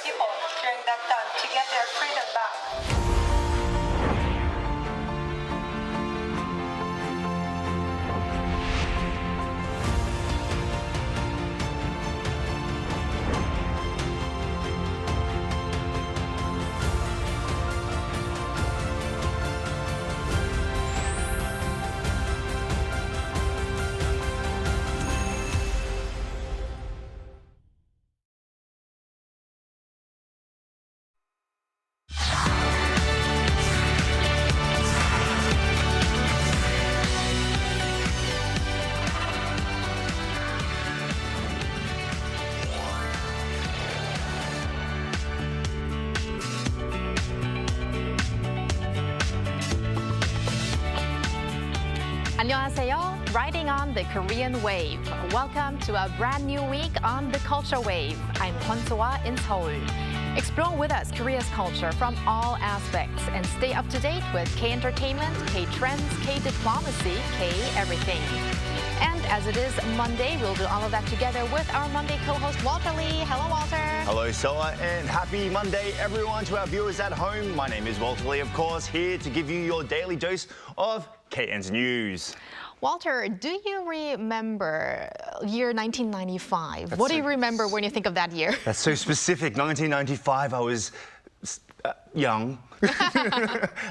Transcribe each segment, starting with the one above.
people during that time to get their freedom back. 안녕하세요. Riding on the Korean wave. Welcome to a brand new week on the Culture Wave. I'm Kwon in Seoul. Explore with us Korea's culture from all aspects and stay up to date with K-entertainment, K-trends, K-diplomacy, K-everything. And as it is Monday, we'll do all of that together with our Monday co-host, Walter Lee. Hello, Walter. Hello, Soa, and happy Monday, everyone, to our viewers at home. My name is Walter Lee, of course, here to give you your daily dose of KN's news. Walter, do you remember year 1995? What do you remember when you think of that year? That's so specific. 1995, I was young.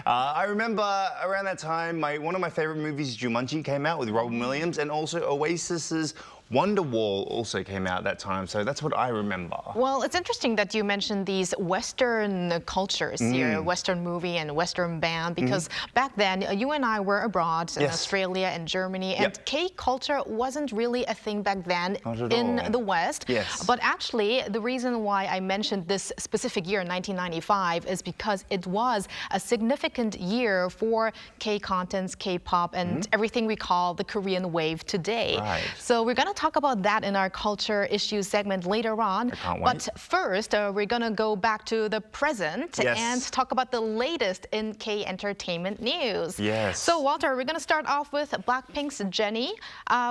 I remember around that time, one of my favorite movies, Jumanji, came out with Robin Williams, and also Oasis's Wonderwall also came out that time, so that's what I remember. Well, it's interesting that you mentioned these Western cultures here, Western movie and Western band, because back then you and I were abroad in Australia and Germany, and K-culture wasn't really a thing back then in the West. Yes. But actually, the reason why I mentioned this specific year, 1995, is because it was a significant year for K-contents, K-pop, and everything we call the Korean wave today. Right. So we're going to talk about that in our Culture Issue segment later on. I can't wait. But first, we're going to go back to the present and talk about the latest in K-entertainment news. Yes. So, Walter, we're going to start off with Blackpink's Jennie.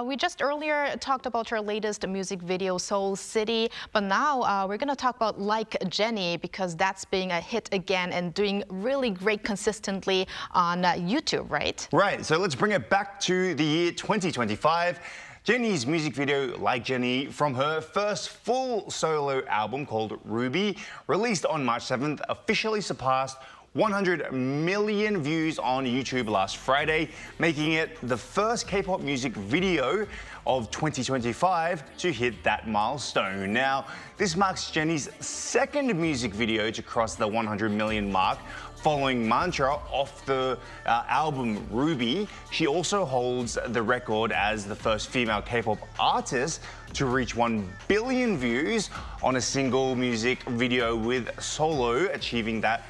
We just earlier talked about her latest music video, Seoul City. But now we're going to talk about Like Jennie, because that's being a hit again and doing really great consistently on YouTube, right? Right. So let's bring it back to the year 2025. Jennie's music video, Like Jennie, from her first full solo album called Ruby, released on March 7th, officially surpassed 100 million views on YouTube last Friday, making it the first K-pop music video of 2025 to hit that milestone. Now, this marks Jennie's second music video to cross the 100 million mark, following Mantra off the album Ruby. She also holds the record as the first female K-pop artist to reach 1 billion views on a single music video with Solo, achieving that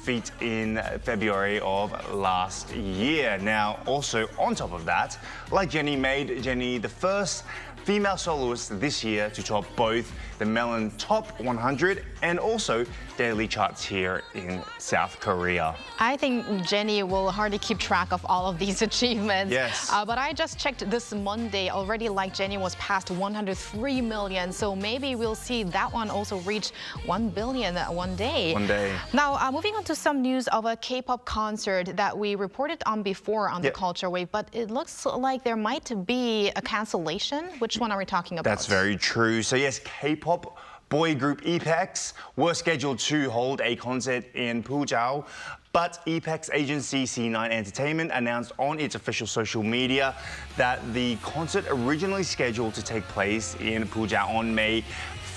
feat in February of last year. Now, also on top of that, Like Jennie made Jennie the first female soloist this year to top both the Melon Top 100 and also daily charts here in South Korea. I think Jennie will hardly keep track of all of these achievements. Yes. But I just checked this Monday. Already Like Jennie was past 103 million. So maybe we'll see that one also reach 1 billion one day. One day. Now, moving on to some news of a K-pop concert that we reported on before on the Culture Wave. But it looks like there might be a cancellation. Which one are we talking about? That's very true. So yes, K-pop boy group EPEX were scheduled to hold a concert in Pujiao, but EPEX agency C9 Entertainment announced on its official social media that the concert originally scheduled to take place in Pujiao on May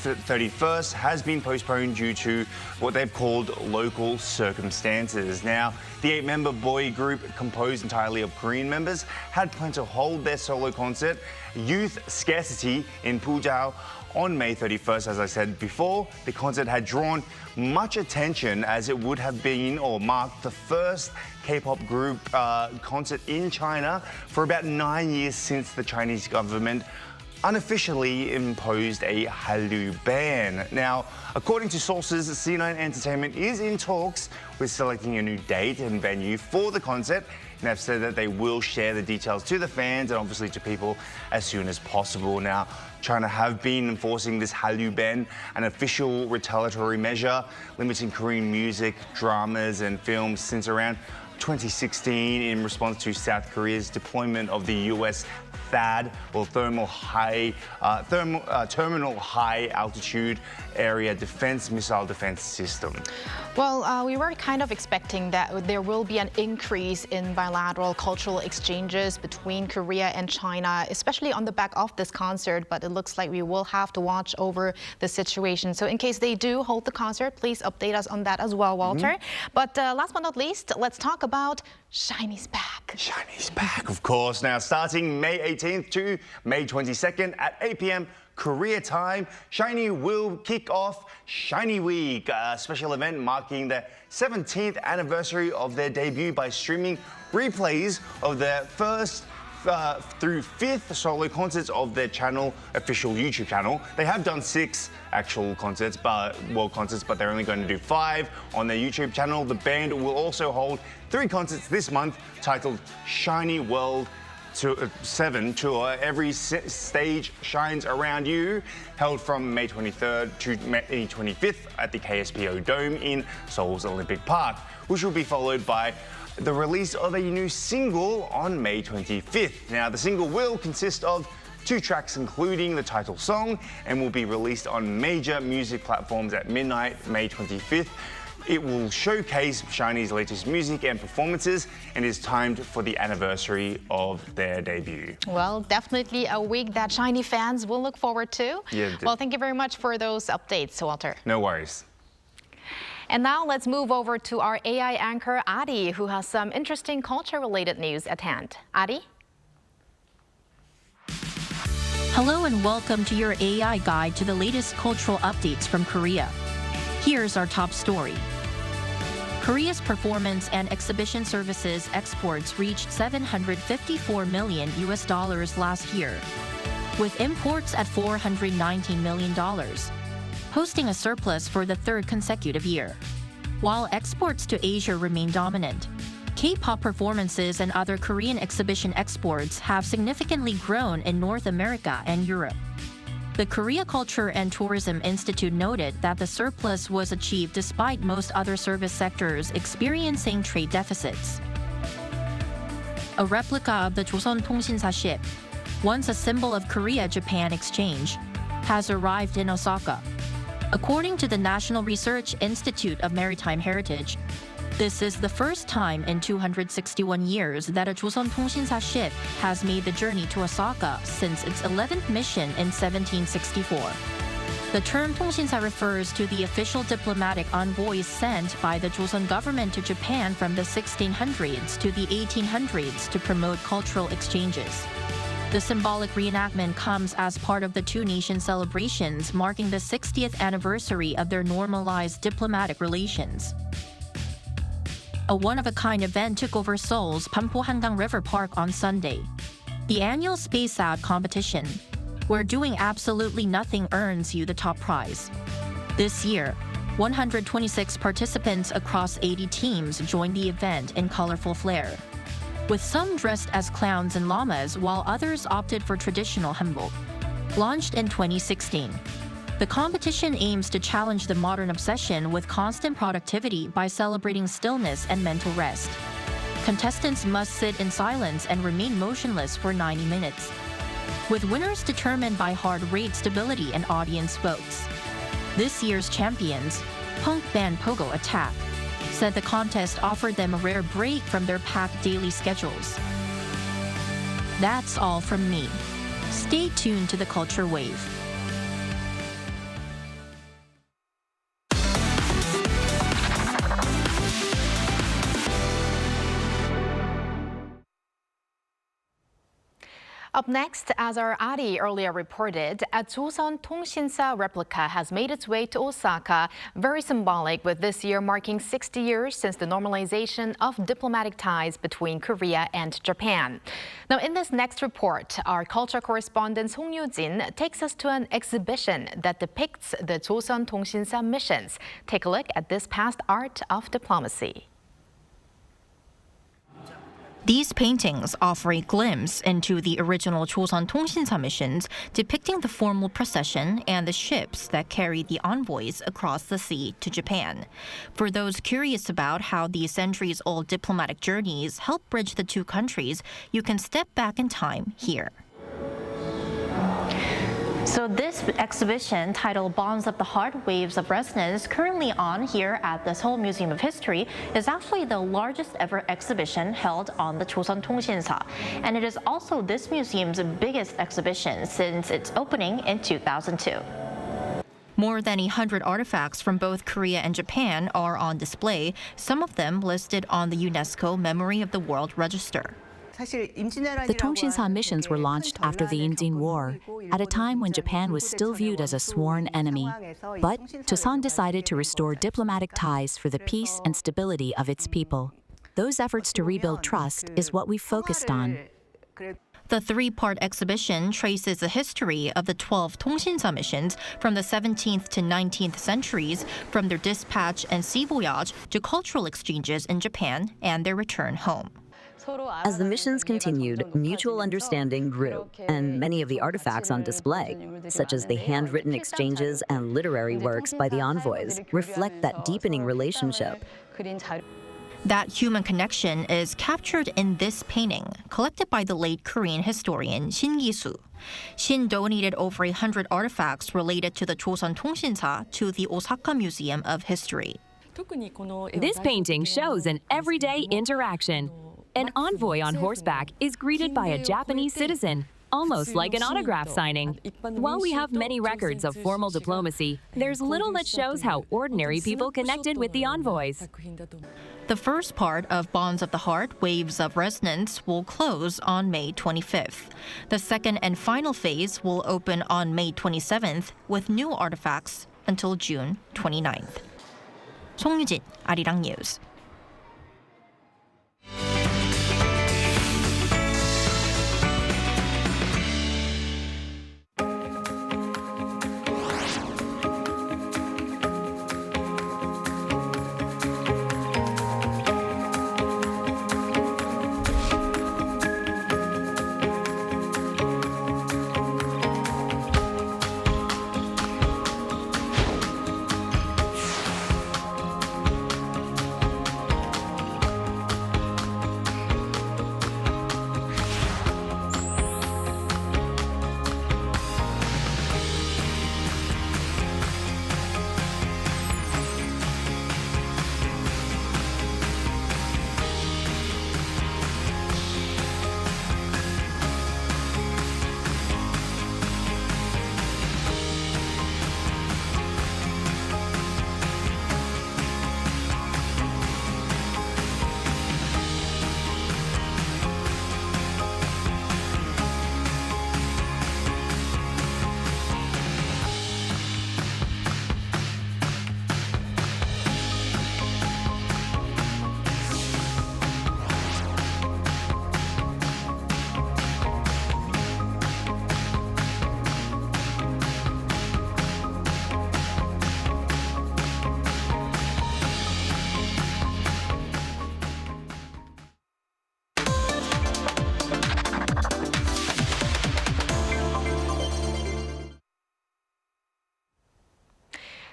31st has been postponed due to what they've called local circumstances. Now, the 8-member boy group, composed entirely of Korean members, had planned to hold their solo concert, Youth Scarcity, in Pujiao on May 31st. As I said before, the concert had drawn much attention as it would have been or marked the first K-pop group concert in China for about 9 years since the Chinese government unofficially imposed a Hallyu ban. Now, according to sources, C9 Entertainment is in talks with selecting a new date and venue for the concert, and they've said that they will share the details to the fans and obviously to people as soon as possible. Now, China have been enforcing this Hallyu ban, an official retaliatory measure limiting Korean music, dramas and films since around 2016 in response to South Korea's deployment of the US THAAD, or Terminal High Altitude Area Missile Defense System. Well, we were kind of expecting that there will be an increase in bilateral cultural exchanges between Korea and China, especially on the back of this concert, but it looks like we will have to watch over the situation. So in case they do hold the concert, please update us on that as well, Walter. But last but not least, let's talk about SHINee's back. SHINee's back, of course. Now, starting May 18th to May 22nd at 8 p.m. Korea time, SHINee will kick off SHINee Week, a special event marking the 17th anniversary of their debut by streaming replays of their first through 5th solo concerts of their official YouTube channel. They have done 6 actual concerts, world concerts, but they're only going to do 5 on their YouTube channel. The band will also hold 3 concerts this month titled SHINee World 7 Tour. Every stage shines around you, held from May 23rd to May 25th at the KSPO Dome in Seoul's Olympic Park, which will be followed by the release of a new single on May 25th. Now, the single will consist of 2 tracks, including the title song, and will be released on major music platforms at midnight, May 25th. It will showcase SHINee's latest music and performances and is timed for the anniversary of their debut. Well, definitely a week that SHINee fans will look forward to. Yeah, well, thank you very much for those updates, Walter. No worries. And now let's move over to our AI anchor, Ari, who has some interesting culture-related news at hand. Ari? Hello and welcome to your AI guide to the latest cultural updates from Korea. Here's our top story. Korea's performance and exhibition services exports reached $754 million last year, with imports at $419 million, posting a surplus for the 3rd consecutive year. While exports to Asia remain dominant, K-pop performances and other Korean exhibition exports have significantly grown in North America and Europe. The Korea Culture and Tourism Institute noted that the surplus was achieved despite most other service sectors experiencing trade deficits. A replica of the Joseon Tongsinsa ship, once a symbol of Korea-Japan exchange, has arrived in Osaka. According to the National Research Institute of Maritime Heritage, this is the first time in 261 years that a Joseon Tongsinsa ship has made the journey to Osaka since its 11th mission in 1764. The term Tongsinsa refers to the official diplomatic envoys sent by the Joseon government to Japan from the 1600s to the 1800s to promote cultural exchanges. The symbolic reenactment comes as part of the two-nation celebrations marking the 60th anniversary of their normalized diplomatic relations. A one-of-a-kind event took over Seoul's Pampo-Hangang River Park on Sunday. The annual Space Out competition, where doing absolutely nothing earns you the top prize. This year, 126 participants across 80 teams joined the event in colorful flair, with some dressed as clowns and llamas while others opted for traditional hanbok. Launched in 2016, the competition aims to challenge the modern obsession with constant productivity by celebrating stillness and mental rest. Contestants must sit in silence and remain motionless for 90 minutes, with winners determined by heart rate stability and audience votes. This year's champions, punk band Pogo Attack, said the contest offered them a rare break from their packed daily schedules. That's all from me. Stay tuned to the Culture Wave. Up next, as our Ari earlier reported, a Joseon Tongsinsa replica has made its way to Osaka, very symbolic with this year marking 60 years since the normalization of diplomatic ties between Korea and Japan. Now, in this next report, our culture correspondent Song Yoo-jin takes us to an exhibition that depicts the Joseon Tongsinsa missions. Take a look at this past art of diplomacy. These paintings offer a glimpse into the original Joseon Tongsinsa missions, depicting the formal procession and the ships that carried the envoys across the sea to Japan. For those curious about how these centuries-old diplomatic journeys help bridge the two countries, you can step back in time here. So this exhibition, titled Bonds of the Heart, Waves of Resonance, currently on here at the Seoul Museum of History, is actually the largest ever exhibition held on the Joseon Tongsinsa. And it is also this museum's biggest exhibition since its opening in 2002. More than 100 artifacts from both Korea and Japan are on display, some of them listed on the UNESCO Memory of the World Register. The Tongsinsa missions were launched after the Indian War, at a time when Japan was still viewed as a sworn enemy. But Joseon decided to restore diplomatic ties for the peace and stability of its people. Those efforts to rebuild trust is what we focused on. The three-part exhibition traces the history of the 12 Tongsinsa missions from the 17th to 19th centuries, from their dispatch and sea voyage to cultural exchanges in Japan and their return home. As the missions continued, mutual understanding grew, and many of the artifacts on display, such as the handwritten exchanges and literary works by the envoys, reflect that deepening relationship. That human connection is captured in this painting, collected by the late Korean historian Shin Gi-soo. Shin donated over 100 artifacts related to the Joseon Tongsinsa to the Osaka Museum of History. This painting shows an everyday interaction. An envoy on horseback is greeted by a Japanese citizen, almost like an autograph signing. While we have many records of formal diplomacy, there's little that shows how ordinary people connected with the envoys. The first part of Bonds of the Heart, Waves of Resonance will close on May 25th. The second and final phase will open on May 27th with new artifacts until June 29th. 송유진, Arirang News.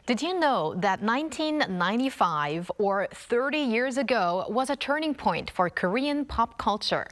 Did you know that 1995, or 30 years ago, was a turning point for Korean pop culture?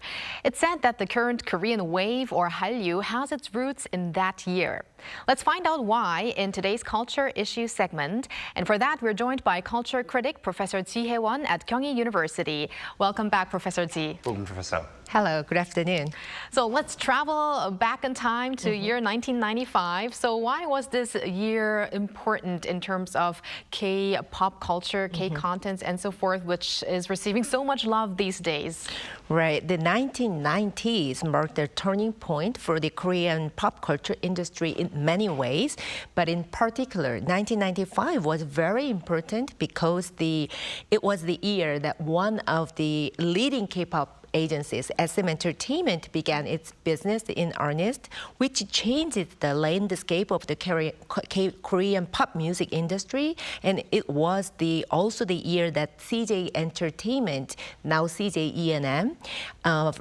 It's said that the current Korean wave, or Hallyu, has its roots in that year. Let's find out why in today's Culture Issue segment. And for that, we're joined by culture critic Professor Ji Hae-won at Kyunghee University. Welcome back, Professor Ji. Welcome, Professor. Hello, good afternoon. So let's travel back in time to year 1995. So why was this year important in terms of K-pop culture, K-contents, and so forth, which is receiving so much love these days? Right, the 1990s marked a turning point for the Korean pop culture industry in many ways, but in particular, 1995 was very important because it was the year that one of the leading K-pop agencies, SM Entertainment began its business in earnest, which changed the landscape of the Korean pop music industry. And it was also the year that CJ Entertainment, now CJ E&M,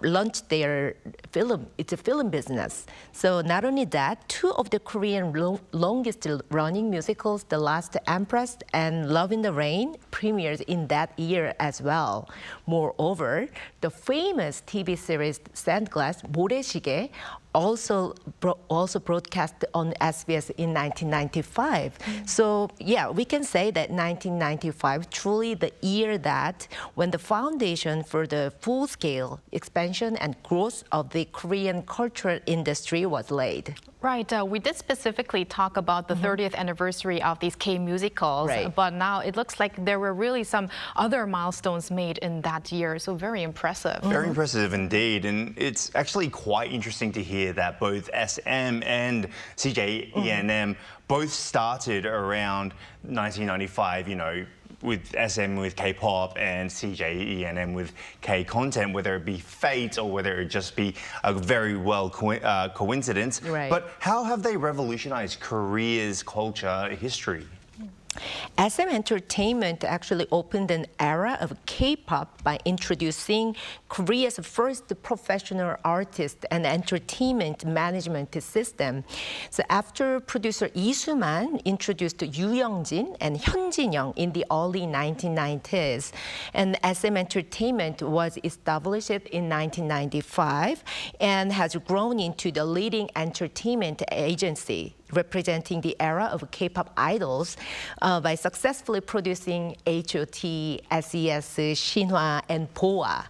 launched their film. It's a film business. So not only that, two of the Korean longest running musicals, The Last Empress and Love in the Rain, premiered in that year as well. Moreover, the famous TV series Sandglass, 모래시계, also broadcast on SBS in 1995. So yeah, we can say that 1995 truly the year that when the foundation for the full-scale expansion and growth of the Korean cultural industry was laid. Right. We did specifically talk about the 30th anniversary of these K-musicals, but now it looks like there were really some other milestones made in that year. So very impressive. Very impressive indeed. And it's actually quite interesting to hear that both SM and CJ E&M both started around 1995, you know, with SM with K-pop and CJ E&M with K-content, whether it be fate or whether it just be a very well coincidence. Right. But how have they revolutionized Korea's culture history? SM Entertainment actually opened an era of K-pop by introducing Korea's first professional artist and entertainment management system. So after producer Lee Soo-man introduced Yoo Young-jin and Hyun Jin-young in the early 1990s, and SM Entertainment was established in 1995 and has grown into the leading entertainment agency representing the era of K-pop idols by successfully producing H.O.T., SES, Shinhwa, and BoA.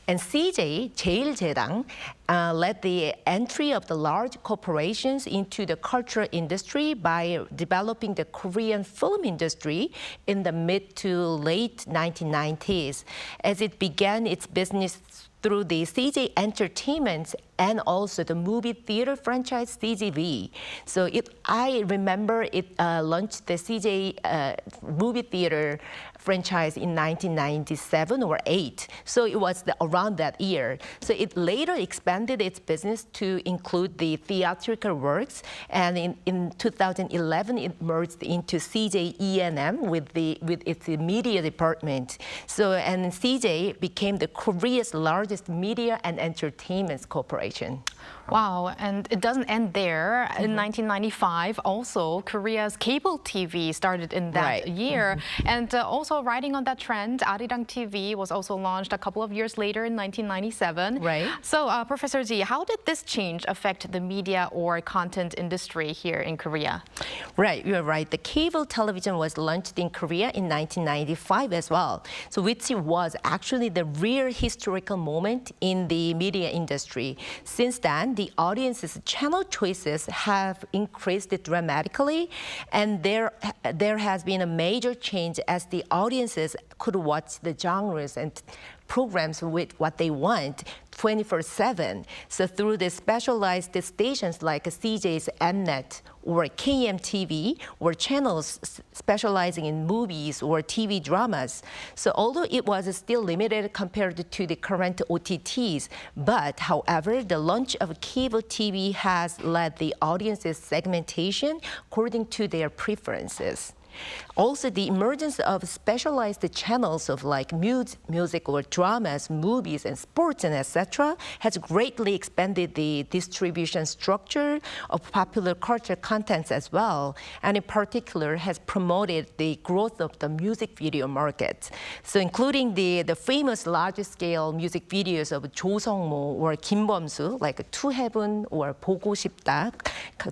And CJ, 제일제당, led the entry of the large corporations into the cultural industry by developing the Korean film industry in the mid to late 1990s, as it began its business through the CJ Entertainment and also the movie theater franchise CGV. So I remember it launched the CJ movie theater franchise in 1997 or 8. So it was around that year. So it later expanded its business to include the theatrical works. And in 2011, it merged into CJ E&M with its media department. So, and CJ became the Korea's largest media and entertainment corporation. Wow, and it doesn't end there. In 1995, also, Korea's cable TV started in that year. And also riding on that trend, Arirang TV was also launched a couple of years later in 1997. Right. So, Professor Ji, how did this change affect the media or content industry here in Korea? Right, you're right. The cable television was launched in Korea in 1995 as well. So which was actually the real historical moment in the media industry. Since then, the audience's channel choices have increased dramatically, and there has been a major change as the audiences could watch the genres and programs with what they want 24/7. So through the specialized stations like CJ's Mnet or KMTV or channels specializing in movies or TV dramas. So although it was still limited compared to the current OTTs, but however, the launch of cable TV has led the audience's segmentation according to their preferences. Also, the emergence of specialized channels of like music or dramas, movies, and sports, and etc. has greatly expanded the distribution structure of popular culture contents as well, and in particular has promoted the growth of the music video market. So including the famous large-scale music videos of 조성모 or 김범수, like To Heaven or 보고 싶다,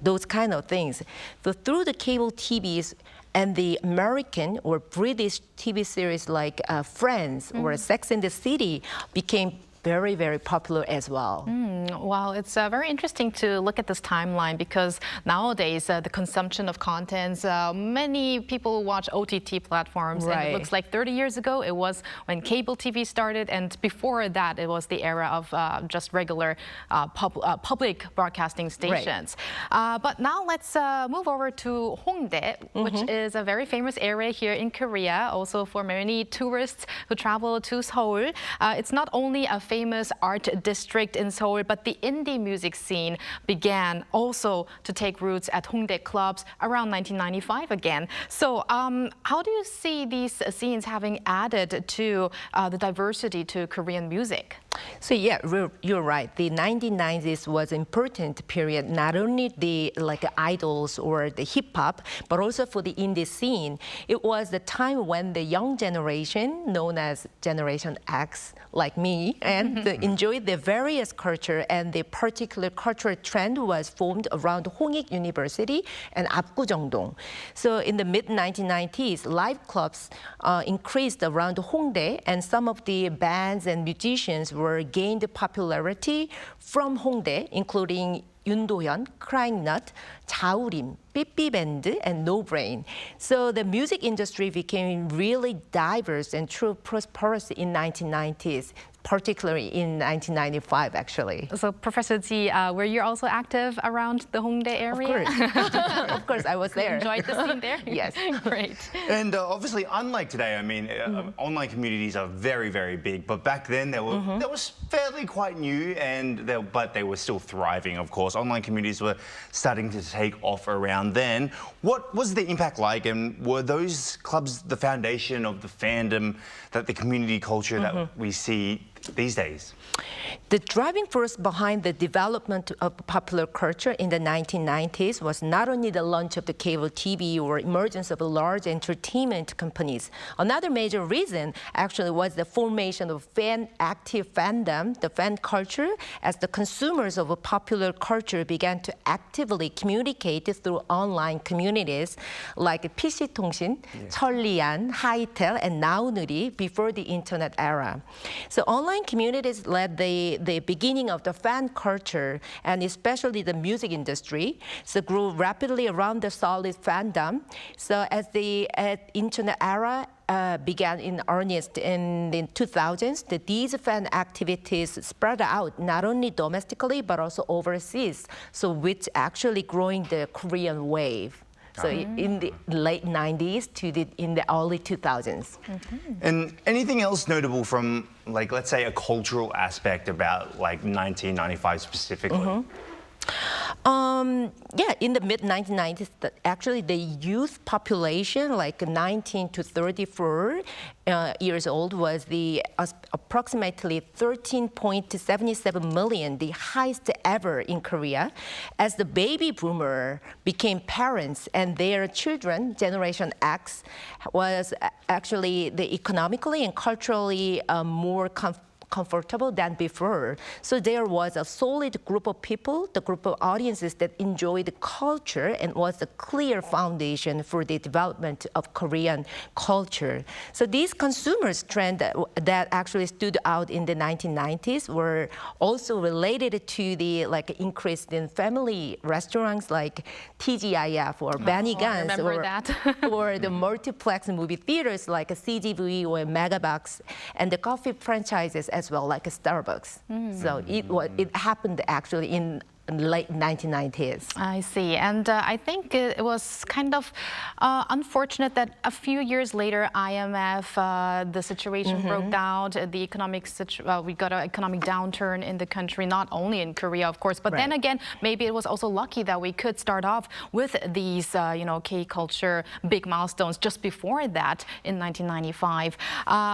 those kind of things. So through the cable TVs, and the American or British TV series like Friends or Sex and the City became very, very popular as well. Well, it's very interesting to look at this timeline because nowadays the consumption of contents, many people watch OTT platforms, and it looks like 30 years ago it was when cable TV started, and before that it was the era of just regular public broadcasting stations. But now let's move over to Hongdae, which is a very famous area here in Korea, also for many tourists who travel to Seoul. It's not only a famous art district in Seoul, but the indie music scene began also to take roots at Hongdae clubs around 1995 again. So how do you see these scenes having added to the diversity to Korean music? So yeah, you're right. The 1990s was an important period, not only the idols or the hip hop, but also for the indie scene. It was the time when the young generation, known as Generation X, like me, and enjoyed the various culture, and the particular cultural trend was formed around Hongik University and Apgujeongdong. So in the mid-1990s, live clubs increased around Hongdae, and some of the bands and musicians gained popularity from Hongdae, including Yoon Crying Nut, Jaorim, 삐삐 Band, and No Brain. So the music industry became really diverse and true prosperous in 1990s, particularly in 1995, actually. So Professor Ji, were you also active around the Hongdae area? Of course. Of course, I was there. Enjoyed the scene there? Yes. Great. And obviously, unlike today, I mean, online communities are very, very big. But back then, they was fairly quite new, but they were still thriving, of course. Online communities were starting to take off around then. What was the impact like, and were those clubs the foundation of the fandom, that the community culture that we see these days? The driving force behind the development of popular culture in the 1990s was not only the launch of the cable TV or emergence of large entertainment companies. Another major reason actually was the formation of active fandom, the fan culture, as the consumers of a popular culture began to actively communicate through online communities like PC Tongsin, Cheollian, Hitel, and Naonuri before the internet era. So online communities led the beginning of the fan culture, and especially the music industry, so grew rapidly around the solid fandom. So as the internet era began in earnest in the 2000s, these fan activities spread out not only domestically but also overseas, so which actually growing the Korean wave. So in the late 90s to in the early 2000s. And anything else notable from, like, let's say, a cultural aspect about, like, 1995 specifically? Yeah, in the mid-1990s, actually the youth population, like 19 to 34 years old, was approximately 13.77 million, the highest ever in Korea. As the baby boomer became parents and their children, Generation X, was actually economically and culturally more comfortable than before. So there was a solid group of people, the group of audiences that enjoyed the culture and was a clear foundation for the development of Korean culture. So these consumers trend that actually stood out in the 1990s were also related to the increase in family restaurants like TGIF or Benny Guns or the multiplex movie theaters like CGV or Megabox, and the coffee franchises as well, like a Starbucks. So it happened actually in late 1990s. I see. And I think it was kind of unfortunate that a few years later, IMF, the situation broke down, the economic we got an economic downturn in the country, not only in Korea, of course, but then again, maybe it was also lucky that we could start off with these, K-culture big milestones just before that in 1995.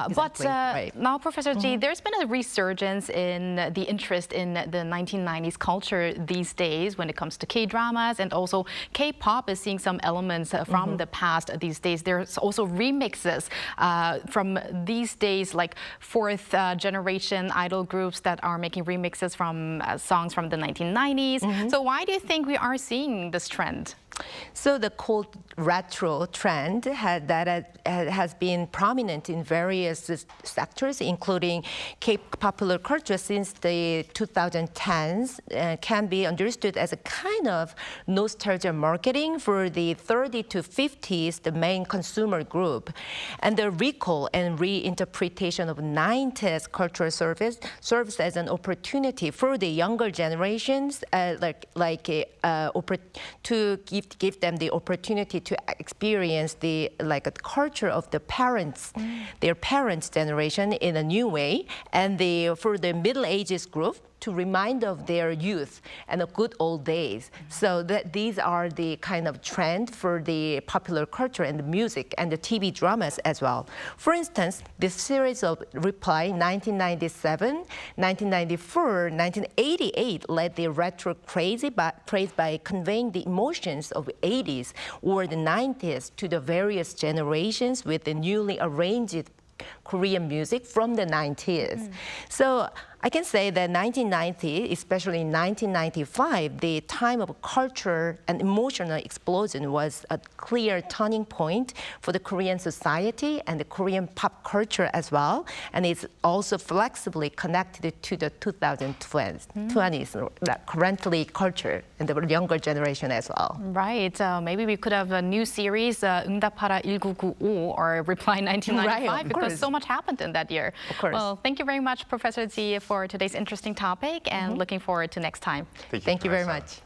Exactly. But now, Professor Ji, there's been a resurgence in the interest in the 1990s culture these days when it comes to K-dramas, and also K-pop is seeing some elements from the past these days. There's also remixes from these days, like fourth generation idol groups that are making remixes from songs from the 1990s. So why do you think we are seeing this trend? So the cold retro trend has been prominent in various sectors, including K-popular culture since the 2010s, can be understood as a kind of nostalgia marketing for the 30 to 50s, the main consumer group. And the recall and reinterpretation of 90s cultural service serves as an opportunity for the younger generations, to give them the opportunity to experience the culture of the parents, their parents' generation in a new way, and for the middle ages group to remind of their youth and the good old days. So these are the kind of trend for the popular culture and the music and the TV dramas as well. For instance, this series of Reply 1997, 1994, 1988 led the retro craze by conveying the emotions of 80s or the 90s to the various generations with the newly arranged Korean music from the 90s. So I can say that 1990, especially in 1995, the time of culture and emotional explosion was a clear turning point for the Korean society and the Korean pop culture as well. And it's also flexibly connected to the 2020s, currently culture and the younger generation as well. Right. Maybe we could have a new series, 응답하라 1995 or Reply 1995, right, because so much happened in that year. Of course. Well, thank you very much, Professor Ji, for today's interesting topic, and looking forward to next time. Thank you very much.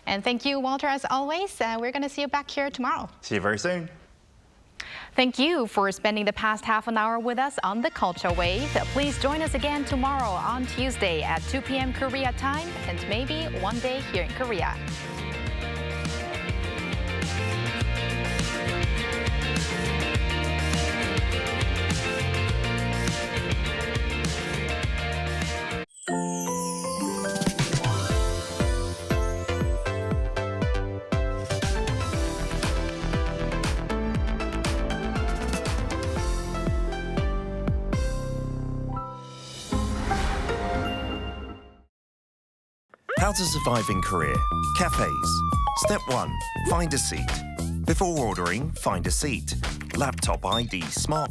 And thank you, Walter, as always. We're going to see you back here tomorrow. See you very soon. Thank you for spending the past half an hour with us on the Culture Wave. Please join us again tomorrow on Tuesday at 2 p.m. Korea time, and maybe one day here in Korea. How to survive in Korea. Cafes. Step 1. Find a seat. Before ordering, find a seat. Laptop ID, smart